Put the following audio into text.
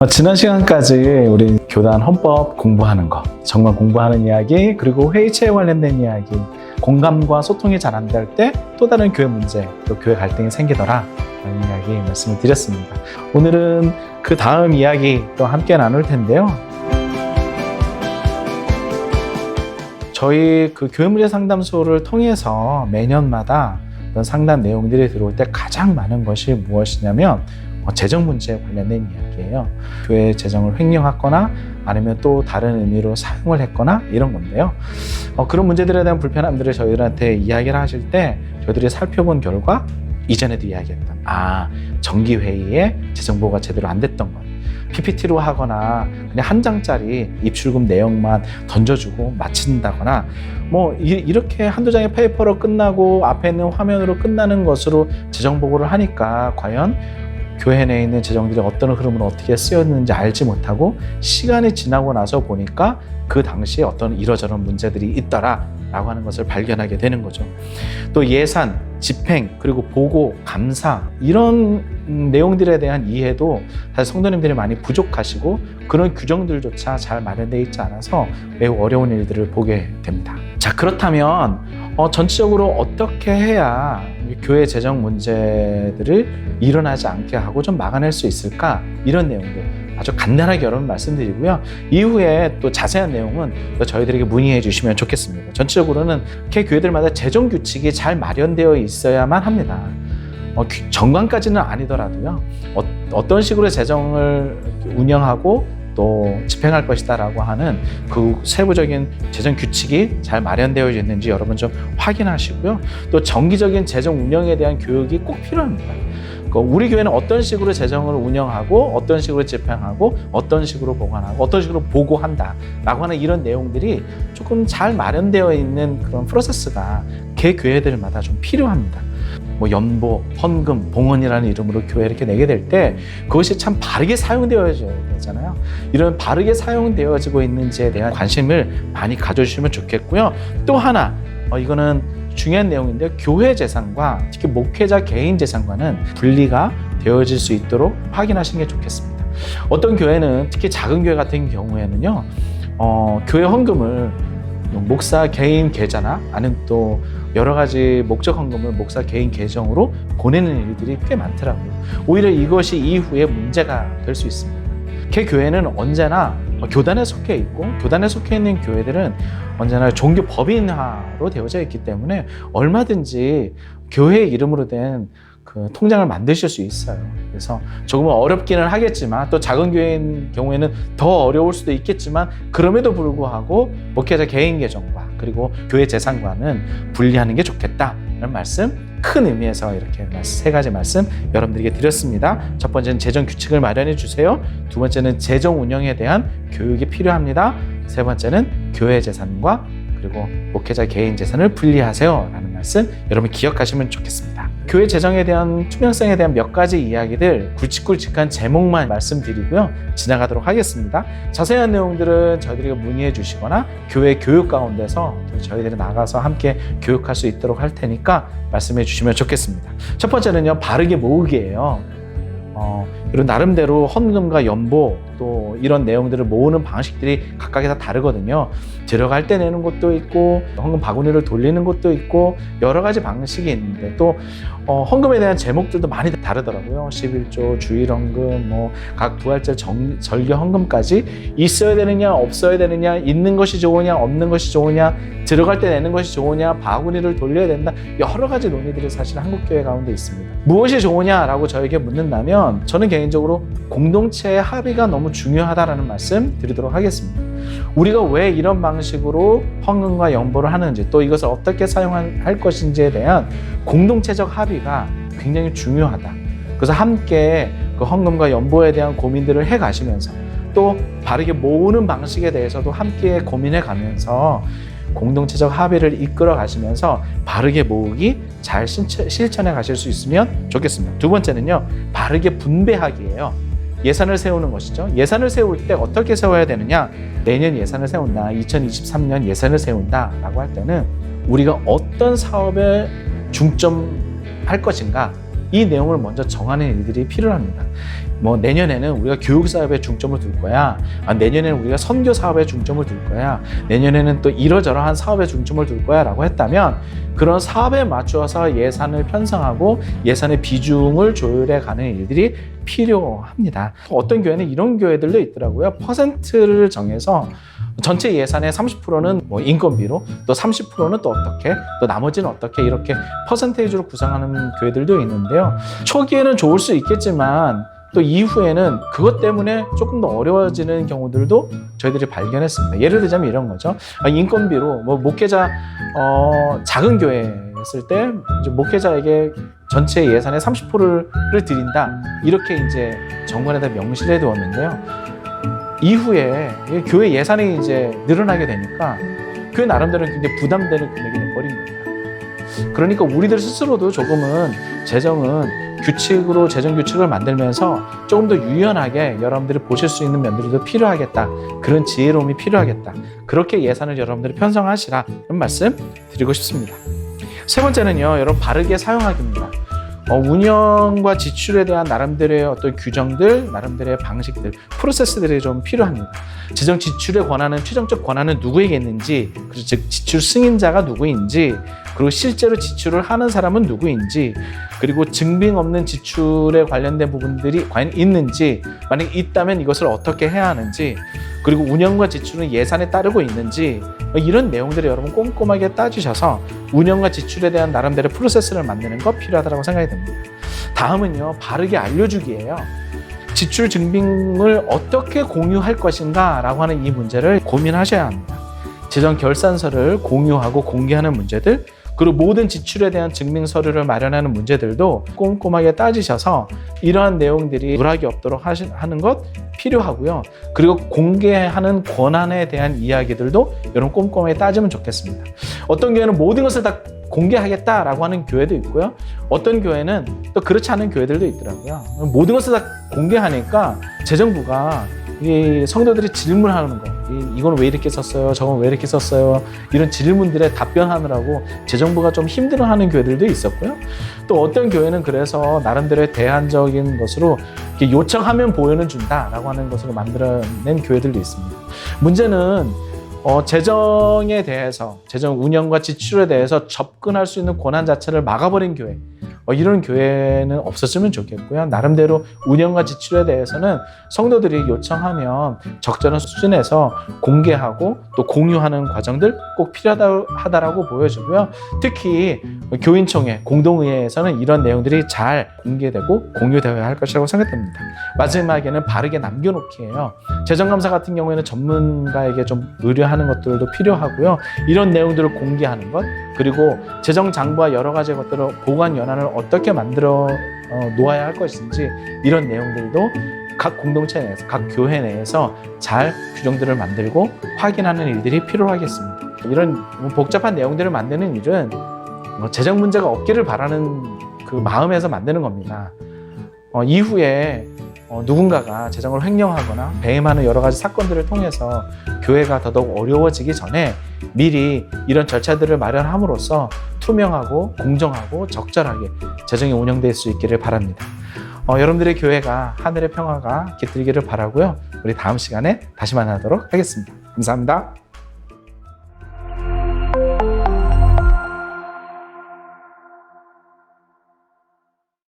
지난 시간까지 우리 교단 헌법 공부하는 거, 정말 공부하는 이야기, 그리고 회의체에 관련된 이야기, 공감과 소통이 잘 안 될 때 또 다른 교회 문제, 또 교회 갈등이 생기더라 라는 이야기 말씀을 드렸습니다. 오늘은 그 다음 이야기 또 함께 나눌 텐데요. 저희 그 교회 문제 상담소를 통해서 매년마다 어떤 상담 내용들이 들어올 때 가장 많은 것이 무엇이냐면 재정 문제에 관련된 이야기예요. 교회 재정을 횡령했거나 아니면 또 다른 의미로 사용을 했거나 이런 건데요. 그런 문제들에 대한 불편함들을 저희들한테 이야기를 하실 때 저희들이 살펴본 결과 이전에도 이야기했던 정기회의에 재정보고가 제대로 안 됐던 것, PPT로 하거나 그냥 한 장짜리 입출금 내용만 던져주고 마친다거나 이렇게 한두 장의 페이퍼로 끝나고 앞에 있는 화면으로 끝나는 것으로 재정보고를 하니까 과연 교회 내에 있는 재정들이 어떤 흐름으로 어떻게 쓰였는지 알지 못하고 시간이 지나고 나서 보니까 그 당시에 어떤 이러저런 문제들이 있더라 라고 하는 것을 발견하게 되는 거죠. 또 예산, 집행, 그리고 보고, 감사 이런 내용들에 대한 이해도 사실 성도님들이 많이 부족하시고 그런 규정들조차 잘 마련되어 있지 않아서 매우 어려운 일들을 보게 됩니다. 자, 그렇다면 전체적으로 어떻게 해야 교회 재정 문제들을 일어나지 않게 하고 좀 막아낼 수 있을까? 이런 내용들 아주 간단하게 여러분 말씀드리고요. 이후에 또 자세한 내용은 또 저희들에게 문의해 주시면 좋겠습니다. 전체적으로는 개 교회들마다 재정 규칙이 잘 마련되어 있어야만 합니다. 정관까지는 아니더라도요. 어떤 식으로 재정을 운영하고 또 집행할 것이다 라고 하는 그 세부적인 재정 규칙이 잘 마련되어 있는지 여러분 좀 확인하시고요. 또 정기적인 재정 운영에 대한 교육이 꼭 필요합니다. 우리 교회는 어떤 식으로 재정을 운영하고 어떤 식으로 집행하고 어떤 식으로 보관하고 어떤 식으로 보고한다 라고 하는 이런 내용들이 조금 잘 마련되어 있는 그런 프로세스가 개 교회들마다 좀 필요합니다. 연보, 헌금, 봉헌이라는 이름으로 교회 이렇게 내게 될 때 그것이 참 바르게 사용되어져야 되잖아요. 이런 바르게 사용되어지고 있는지에 대한 관심을 많이 가져주시면 좋겠고요. 또 하나, 이거는 중요한 내용인데요. 교회 재산과 특히 목회자 개인 재산과는 분리가 되어질 수 있도록 확인하시는 게 좋겠습니다. 어떤 교회는 특히 작은 교회 같은 경우에는요, 교회 헌금을 목사 개인 계좌나 아니면 또 여러 가지 목적 헌금을 목사 개인 계정으로 보내는 일들이 꽤 많더라고요. 오히려 이것이 이후에 문제가 될 수 있습니다. 개 교회는 언제나 교단에 속해 있고 교단에 속해 있는 교회들은 언제나 종교 법인화로 되어져 있기 때문에 얼마든지 교회 이름으로 된 그 통장을 만드실 수 있어요. 그래서 조금은 어렵기는 하겠지만 또 작은 교회인 경우에는 더 어려울 수도 있겠지만 그럼에도 불구하고 목회자 개인 계정과 그리고 교회 재산과는 분리하는 게 좋겠다는 말씀, 큰 의미에서 이렇게 세 가지 말씀 여러분들에게 드렸습니다. 첫 번째는 재정 규칙을 마련해 주세요. 두 번째는 재정 운영에 대한 교육이 필요합니다. 세 번째는 교회 재산과 그리고 목회자 개인 재산을 분리하세요 라는 말씀 여러분 기억하시면 좋겠습니다. 교회 재정에 대한 투명성에 대한 몇 가지 이야기들 굵직굵직한 제목만 말씀드리고요. 지나가도록 하겠습니다. 자세한 내용들은 저희들에게 문의해 주시거나 교회 교육 가운데서 저희들이 나가서 함께 교육할 수 있도록 할 테니까 말씀해 주시면 좋겠습니다. 첫 번째는요, 바르게 모으기예요. 이런 나름대로 헌금과 연보 또 이런 내용들을 모으는 방식들이 각각이 다 다르거든요. 들어갈 때 내는 것도 있고 헌금 바구니를 돌리는 것도 있고 여러 가지 방식이 있는데 또 헌금에 대한 제목들도 많이 다르더라고요. 11조, 주일헌금, 각 부활절 절개 헌금까지 있어야 되느냐 없어야 되느냐, 있는 것이 좋으냐 없는 것이 좋으냐, 들어갈 때 내는 것이 좋으냐, 바구니를 돌려야 된다, 여러 가지 논의들이 사실 한국교회 가운데 있습니다. 무엇이 좋으냐라고 저에게 묻는다면 저는 개인적으로 공동체의 합의가 너무 중요하다라는 말씀 드리도록 하겠습니다. 우리가 왜 이런 방식으로 헌금과 연보를 하는지 또 이것을 어떻게 사용할 것인지에 대한 공동체적 합의가 굉장히 중요하다. 그래서 함께 그 헌금과 연보에 대한 고민들을 해가시면서 또 바르게 모으는 방식에 대해서도 함께 고민해 가면서 공동체적 합의를 이끌어 가시면서 바르게 모으기 잘 실천해 가실 수 있으면 좋겠습니다. 두 번째는요, 바르게 분배하기예요. 예산을 세우는 것이죠. 예산을 세울 때 어떻게 세워야 되느냐, 내년 예산을 세운다, 2023년 예산을 세운다 라고 할 때는 우리가 어떤 사업에 중점할 것인가 이 내용을 먼저 정하는 일들이 필요합니다. 뭐 내년에는 우리가 교육 사업에 중점을 둘 거야. 내년에는 우리가 선교 사업에 중점을 둘 거야. 내년에는 또 이러저러한 사업에 중점을 둘 거야라고 했다면 그런 사업에 맞추어서 예산을 편성하고 예산의 비중을 조율해 가는 일들이 필요합니다. 어떤 교회는 이런 교회들도 있더라고요. 퍼센트를 정해서 전체 예산의 30%는 뭐 인건비로, 또 30%는 또 어떻게, 또 나머지는 어떻게, 이렇게 퍼센테이지로 구성하는 교회들도 있는데요. 초기에는 좋을 수 있겠지만 또 이후에는 그것 때문에 조금 더 어려워지는 경우들도 저희들이 발견했습니다. 예를 들자면 이런 거죠. 인건비로 뭐 목회자 작은 교회였을 때 이제 목회자에게 전체 예산의 30%를 드린다, 이렇게 이제 정관에다 명시를 해두었는데요. 이후에 교회 예산이 이제 늘어나게 되니까 교회 나름대로 굉장히 부담되는 금액이 돼버린 거예요. 그러니까 우리들 스스로도 조금은 재정 규칙을 만들면서 조금 더 유연하게 여러분들이 보실 수 있는 면들도 필요하겠다. 그런 지혜로움이 필요하겠다. 그렇게 예산을 여러분들이 편성하시라, 이런 말씀 드리고 싶습니다. 세 번째는요, 여러분, 바르게 사용하기입니다. 운영과 지출에 대한 나름대로의 어떤 규정들, 나름대로의 방식들, 프로세스들이 좀 필요합니다. 재정 지출의 권한은, 최종적 권한은 누구에게 있는지, 즉 지출 승인자가 누구인지, 그리고 실제로 지출을 하는 사람은 누구인지, 그리고 증빙 없는 지출에 관련된 부분들이 과연 있는지, 만약 있다면 이것을 어떻게 해야 하는지, 그리고 운영과 지출은 예산에 따르고 있는지, 이런 내용들을 여러분 꼼꼼하게 따지셔서 운영과 지출에 대한 나름대로 프로세스를 만드는 거 필요하다고 생각이 듭니다. 다음은요, 바르게 알려주기예요. 지출 증빙을 어떻게 공유할 것인가 라고 하는 이 문제를 고민하셔야 합니다. 재정 결산서를 공유하고 공개하는 문제들, 그리고 모든 지출에 대한 증명 서류를 마련하는 문제들도 꼼꼼하게 따지셔서 이러한 내용들이 누락이 없도록 하는 것 필요하고요. 그리고 공개하는 권한에 대한 이야기들도 여러분 꼼꼼하게 따지면 좋겠습니다. 어떤 교회는 모든 것을 다 공개하겠다라고 하는 교회도 있고요. 어떤 교회는 또 그렇지 않은 교회들도 있더라고요. 모든 것을 다 공개하니까 재정부가 이 성도들이 질문하는 거, 이건 왜 이렇게 썼어요? 저건 왜 이렇게 썼어요? 이런 질문들에 답변하느라고 재정부가 좀 힘들어하는 교회들도 있었고요. 또 어떤 교회는 그래서 나름대로의 대안적인 것으로 이렇게 요청하면 보여는 준다라고 하는 것으로 만들어낸 교회들도 있습니다. 문제는 재정에 대해서, 재정 운영과 지출에 대해서 접근할 수 있는 권한 자체를 막아버린 교회, 이런 교회는 없었으면 좋겠고요. 나름대로 운영과 지출에 대해서는 성도들이 요청하면 적절한 수준에서 공개하고 또 공유하는 과정들 꼭 필요하다라고 보여지고요. 특히 교인총회, 공동의회에서는 이런 내용들이 잘 공개되고 공유되어야 할 것이라고 생각됩니다. 마지막에는 바르게 남겨놓기예요. 재정감사 같은 경우에는 전문가에게 좀 의뢰하는 것들도 필요하고요. 이런 내용들을 공개하는 것, 그리고 재정장부와 여러 가지 것들을 보관 연한을 어떻게 만들어 놓아야 할 것인지, 이런 내용들도 각 공동체 내에서, 각 교회 내에서 잘 규정들을 만들고 확인하는 일들이 필요하겠습니다. 이런 복잡한 내용들을 만드는 일은 재정 문제가 없기를 바라는 그 마음에서 만드는 겁니다. 이후에 누군가가 재정을 횡령하거나 배임하는 여러 가지 사건들을 통해서 교회가 더더욱 어려워지기 전에 미리 이런 절차들을 마련함으로써 투명하고 공정하고 적절하게 재정이 운영될 수 있기를 바랍니다. 여러분들의 교회가 하늘의 평화가 깃들기를 바라고요. 우리 다음 시간에 다시 만나도록 하겠습니다. 감사합니다.